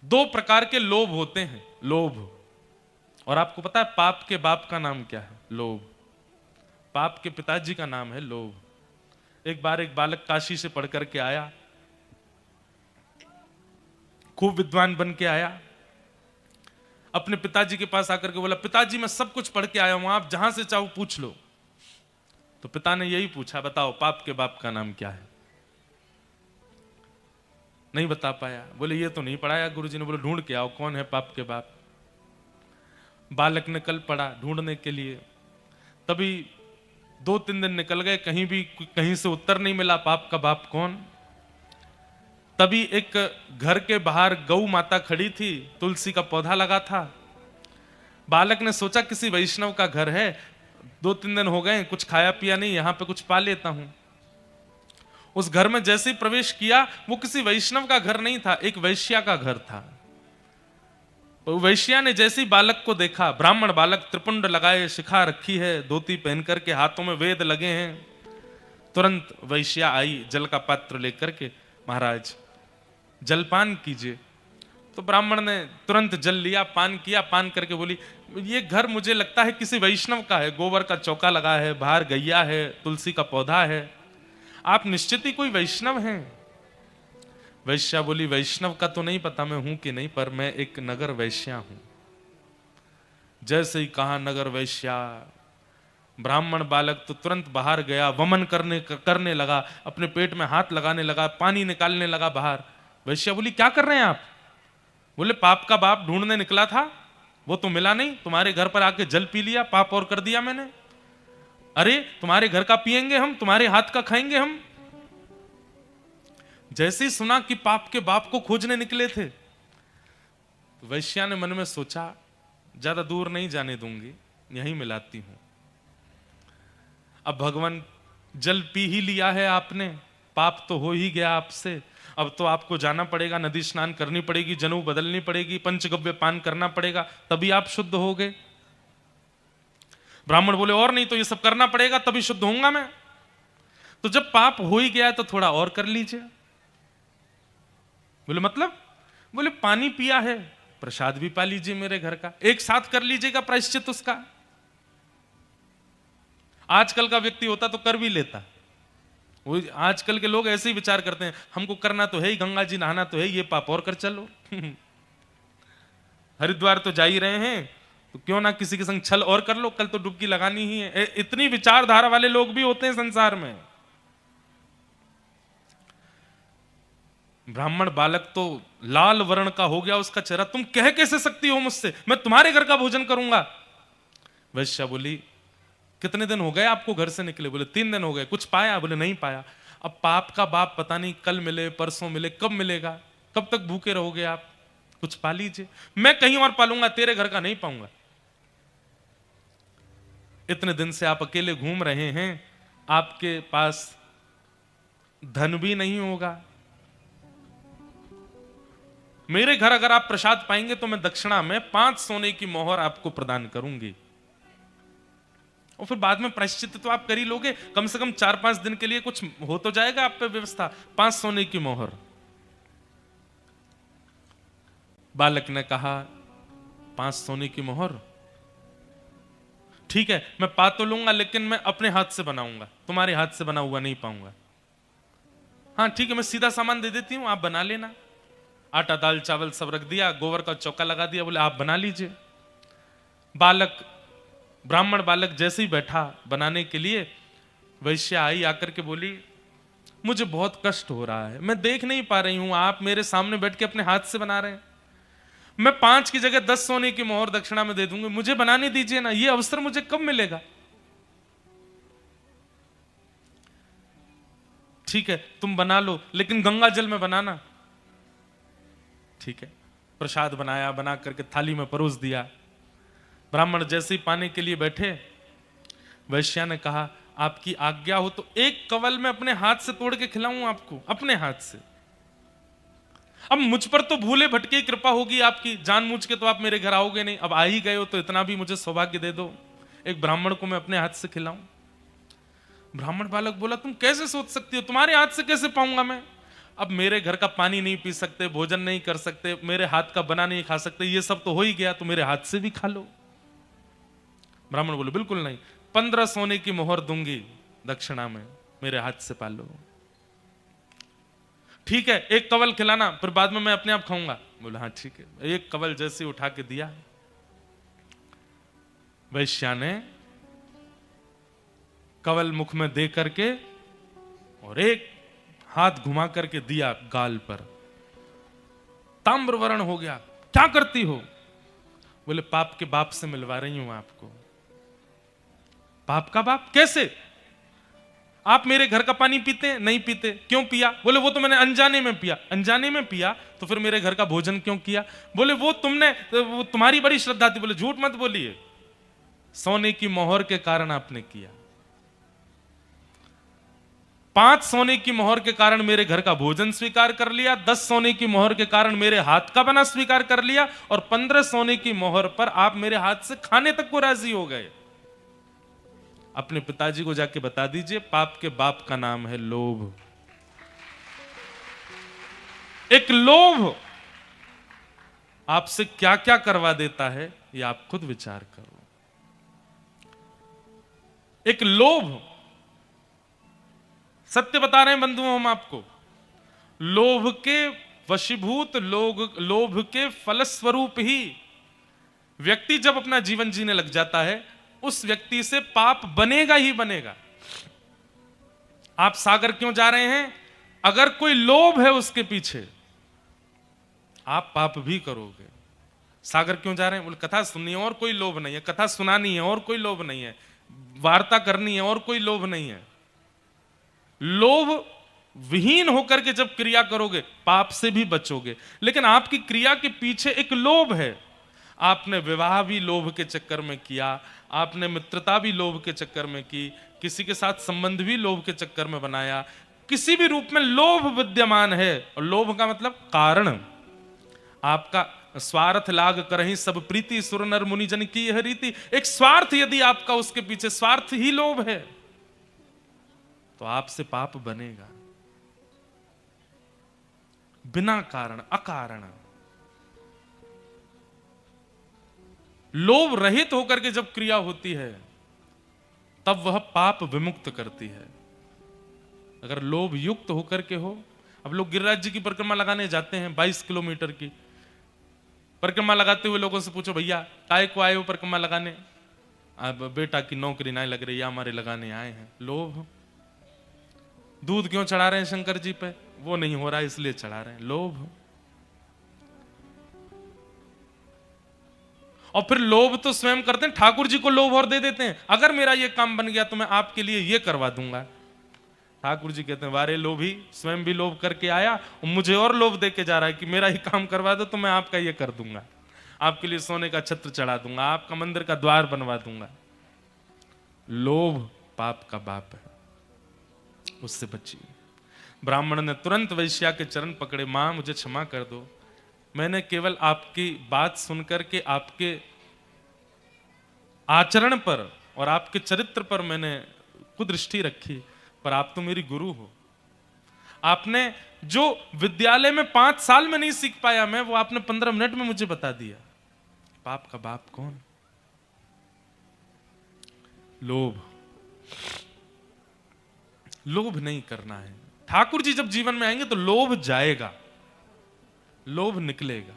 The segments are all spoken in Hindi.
दो प्रकार के लोभ होते हैं, लोभ। और आपको पता है पाप के बाप का नाम क्या है? लोभ। पाप के पिताजी का नाम है लोभ। एक बार एक बालक काशी से पढ़ करके आया, खूब विद्वान बन के आया, अपने पिताजी के पास आकर के बोला, पिताजी मैं सब कुछ पढ़ के आया हूं, आप जहां से चाहो पूछ लो। तो पिता ने यही पूछा, बताओ पाप के बाप का नाम क्या है? नहीं बता पाया। बोले ये तो नहीं पढ़ाया गुरुजी ने। बोले ढूंढ के आओ कौन है पाप के बाप। बालक ने कल पढ़ा ढूंढने के लिए, तभी 2-3 दिन निकल गए, कहीं से उत्तर नहीं मिला पाप का बाप कौन। तभी एक घर के बाहर गौ माता खड़ी थी, तुलसी का पौधा लगा था। बालक ने सोचा किसी वैष्णव का घर है, 2-3 दिन हो गए कुछ खाया पिया नहीं, यहां पे कुछ पा लेता हूं। उस घर में जैसे ही प्रवेश किया, वो किसी वैष्णव का घर नहीं था, एक वैश्या का घर था। तो वैश्या ने जैसे ही बालक को देखा, ब्राह्मण बालक, त्रिपुंड लगाए, शिखा रखी है, धोती पहन करके, हाथों में वेद लगे हैं, तुरंत वैश्या आई जल का पात्र लेकर के, महाराज जलपान कीजिए। तो ब्राह्मण ने तुरंत जल लिया, पान किया, पान करके बोली, ये घर मुझे लगता है किसी वैष्णव का है, गोबर का चौका लगा है, बाहर गैया है, तुलसी का पौधा है, आप निश्चित ही कोई वैष्णव हैं। वैश्या बोली, वैष्णव का तो नहीं पता मैं हूं कि नहीं, पर मैं एक नगर वैश्या हूं। जैसे ही कहा नगर वैश्या, ब्राह्मण बालक तो तुरंत बाहर गया, वमन करने लगा, अपने पेट में हाथ लगाने लगा, पानी निकालने लगा बाहर। वैश्या बोली, क्या कर रहे हैं आप? बोले, पाप का बाप ढूंढने निकला था, वो तो मिला नहीं, तुम्हारे घर पर आके जल पी लिया, पाप और कर दिया मैंने। अरे तुम्हारे घर का पिएंगे हम, तुम्हारे हाथ का खाएंगे हम। जैसे ही सुना कि पाप के बाप को खोजने निकले थे, तो वैश्या ने मन में सोचा, ज्यादा दूर नहीं जाने दूंगी, यहीं मिलाती हूं। अब भगवान जल पी ही लिया है आपने, पाप तो हो ही गया आपसे, अब तो आपको जाना पड़ेगा, नदी स्नान करनी पड़ेगी, जनेऊ बदलनी पड़ेगी, पंचगव्य पान करना पड़ेगा, तभी आप शुद्ध हो गए। ब्राह्मण बोले, और नहीं तो ये सब करना पड़ेगा तभी शुद्ध होऊंगा मैं। तो जब पाप हो ही गया तो थोड़ा और कर लीजिए। बोले मतलब? बोले पानी पिया है, प्रसाद भी पा लीजिए मेरे घर का, एक साथ कर लीजिएगा प्रायश्चित उसका। आजकल का व्यक्ति होता तो कर भी लेता। वो आजकल के लोग ऐसे ही विचार करते हैं, हमको करना तो है ही, गंगा जी नहाना तो है, ये पाप और कर चलो। हरिद्वार तो जा ही रहे हैं, तो क्यों ना किसी के संग छल और कर लो, कल तो डुबकी लगानी ही है। इतनी विचारधारा वाले लोग भी होते हैं संसार में। ब्राह्मण बालक तो लाल वर्ण का हो गया उसका चेहरा, तुम कह कैसे सकती हो मुझसे, मैं तुम्हारे घर का भोजन करूंगा। वैश्या बोली, कितने दिन हो गए आपको घर से निकले? बोले 3 दिन हो गए। कुछ पाया? बोले नहीं पाया। अब पाप का बाप पता नहीं कल मिले, परसों मिले, कब मिलेगा, कब तक भूखे रहोगे आप, कुछ पा लीजिए। मैं कहीं और पालूंगा, तेरे घर का नहीं पाऊंगा। इतने दिन से आप अकेले घूम रहे हैं, आपके पास धन भी नहीं होगा, मेरे घर अगर आप प्रसाद पाएंगे तो मैं दक्षिणा में 5 सोने की मोहर आपको प्रदान करूंगी, और फिर बाद में प्रायश्चित तो आप कर ही लोगे, कम से कम 4-5 दिन के लिए कुछ हो तो जाएगा आप पे व्यवस्था। 5 सोने की मोहर। बालक ने कहा, 5 सोने की मोहर, ठीक है मैं पा तो लूंगा, लेकिन मैं अपने हाथ से बनाऊंगा, तुम्हारे हाथ से बना हुआ नहीं पाऊंगा। हाँ ठीक है, मैं सीधा सामान दे देती हूं, आप बना लेना। आटा दाल चावल सब रख दिया, गोबर का चौका लगा दिया, बोले आप बना लीजिए। ब्राह्मण बालक जैसे ही बैठा बनाने के लिए, वैश्या आई, आकर के बोली, मुझे बहुत कष्ट हो रहा है, मैं देख नहीं पा रही हूं, आप मेरे सामने बैठ के अपने हाथ से बना रहे हैं, मैं 5 की जगह 10 सोने की मोहर दक्षिणा में दे दूंगी, मुझे बनाने दीजिए ना, ये अवसर मुझे कब मिलेगा? ठीक है तुम बना लो, लेकिन गंगा जल में बनाना। ठीक है, प्रसाद बनाया, बना करके थाली में परोस दिया। ब्राह्मण जैसे ही पाने के लिए बैठे, वैश्या ने कहा, आपकी आज्ञा हो तो एक कवल में अपने हाथ से तोड़ के खिलाऊं आपको, अपने हाथ से। अब मुझ पर तो भूले भटके कृपा होगी आपकी, जानबूझ के तो आप मेरे घर आओगे नहीं, अब आ ही गए हो तो इतना भी मुझे सौभाग्य दे दो, एक ब्राह्मण को मैं अपने हाथ से खिलाऊं। ब्राह्मण बालक बोला, तुम कैसे सोच सकती हो, तुम्हारे हाथ से कैसे पाऊंगा मैं? अब मेरे घर का पानी नहीं पी सकते, भोजन नहीं कर सकते, मेरे हाथ का बना नहीं खा सकते, ये सब तो हो ही गया, तो मेरे हाथ से भी खा लो। ब्राह्मण बोले बिल्कुल नहीं, 15 सोने की मोहर दूंगी दक्षिणा में, मेरे हाथ से पालो। ठीक है, एक कवल खिलाना, फिर बाद में मैं अपने आप खाऊंगा। बोला हाँ ठीक है। एक कवल जैसे उठा के दिया, वैश्या ने कवल मुख में दे करके और एक हाथ घुमा करके दिया गाल पर, ताम्रवर्ण हो गया। क्या करती हो? बोले पाप के बाप से मिलवा रही हूं आपको। पाप का बाप कैसे? आप मेरे घर का पानी पीते हैं? नहीं पीते। क्यों पिया? बोले वो तो मैंने अनजाने में पिया। अनजाने में पिया तो फिर मेरे घर का भोजन क्यों किया? बोले वो तुम्हारी बड़ी श्रद्धा थी। बोले झूठ मत बोलिए, सोने की मोहर के कारण आपने किया। 5 सोने की मोहर के कारण मेरे घर का भोजन स्वीकार कर लिया, 10 सोने की मोहर के कारण मेरे हाथ का बना स्वीकार कर लिया, और 15 सोने की मोहर पर आप मेरे हाथ से खाने तक को राजी हो गए। अपने पिताजी को जाके बता दीजिए, पाप के बाप का नाम है लोभ। एक लोभ आपसे क्या क्या करवा देता है, ये आप खुद विचार करो। एक लोभ, सत्य बता रहे हैं बंधुओं हम आपको, लोभ के वशीभूत, लोभ के फलस्वरूप ही व्यक्ति जब अपना जीवन जीने लग जाता है, उस व्यक्ति से पाप बनेगा ही बनेगा। आप सागर क्यों जा रहे हैं? अगर कोई लोभ है उसके पीछे, आप पाप भी करोगे। सागर क्यों जा रहे हैं? बोले कथा सुननी है और कोई लोभ नहीं है, कथा सुनानी है और कोई लोभ नहीं है, वार्ता करनी है और कोई लोभ नहीं है। लोभ विहीन होकर के जब क्रिया करोगे, पाप से भी बचोगे। लेकिन आपकी क्रिया के पीछे एक लोभ है। आपने विवाह भी लोभ के चक्कर में किया, आपने मित्रता भी लोभ के चक्कर में की, किसी के साथ संबंध भी लोभ के चक्कर में बनाया। किसी भी रूप में लोभ विद्यमान है। और लोभ का मतलब कारण, आपका स्वार्थ लाग करहि सब प्रीति, सुर नर मुनि जन की यह रीति। एक स्वार्थ यदि आपका उसके पीछे, स्वार्थ ही लोभ है, तो आपसे पाप बनेगा बिना कारण, अकारण। लोभ रहित होकर के जब क्रिया होती है, तब वह पाप विमुक्त करती है। अगर लोभ युक्त होकर के हो, अब लोग गिरिराज जी की परिक्रमा लगाने जाते हैं 22 किलोमीटर की परिक्रमा लगाते हुए लोगों से पूछो भैया काय को आए हो परिक्रमा लगाने? अब बेटा की नौकरी नहीं लग रही, हमारे लगाने आए हैं। लोभ। दूध क्यों चढ़ा रहे हैं शंकर जी पे? वो नहीं हो रहा इसलिए चढ़ा रहे हैं। लोभ। और फिर लोभ तो स्वयं करते हैं, ठाकुर जी को लोभ और दे देते हैं, अगर मेरा ये काम बन गया तो मैं आपके लिए ये करवा दूंगा। ठाकुर जी कहते हैं वारे लोभी, स्वयं भी लोभ करके आया और मुझे और लोभ दे के जा रहा है कि मेरा ही काम करवा दो तो मैं आपका ये कर दूंगा, आपके लिए सोने का छत्र चढ़ा दूंगा, आपका मंदिर का द्वार बनवा दूंगा। लोभ पाप का बाप है, उससे बचिए। ब्राह्मण ने तुरंत वैश्या के चरण पकड़े, मां मुझे क्षमा कर दो, मैंने केवल आपकी बात सुनकर के आपके आचरण पर और आपके चरित्र पर मैंने कुदृष्टि रखी, पर आप तो मेरी गुरु हो। आपने जो विद्यालय में 5 साल में नहीं सीख पाया मैं, वो आपने 15 मिनट में मुझे बता दिया। पाप का बाप कौन? लोभ। लोभ नहीं करना है। ठाकुर जी जब जीवन में आएंगे तो लोभ जाएगा, लोभ निकलेगा।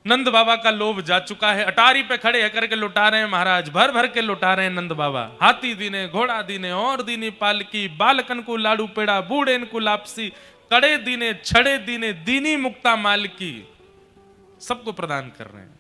नंद बाबा का लोभ जा चुका है, अटारी पे खड़े है करके लुटा रहे हैं महाराज, भर भर के लुटा रहे हैं नंद बाबा। हाथी दीने, घोड़ा दीने, और दीनी पालकी, बालकन को लाडू पेड़ा, बूढ़ेन को लापसी, कड़े दीने, छड़े दीने, दीनी मुक्ता माल की, सबको प्रदान कर रहे हैं।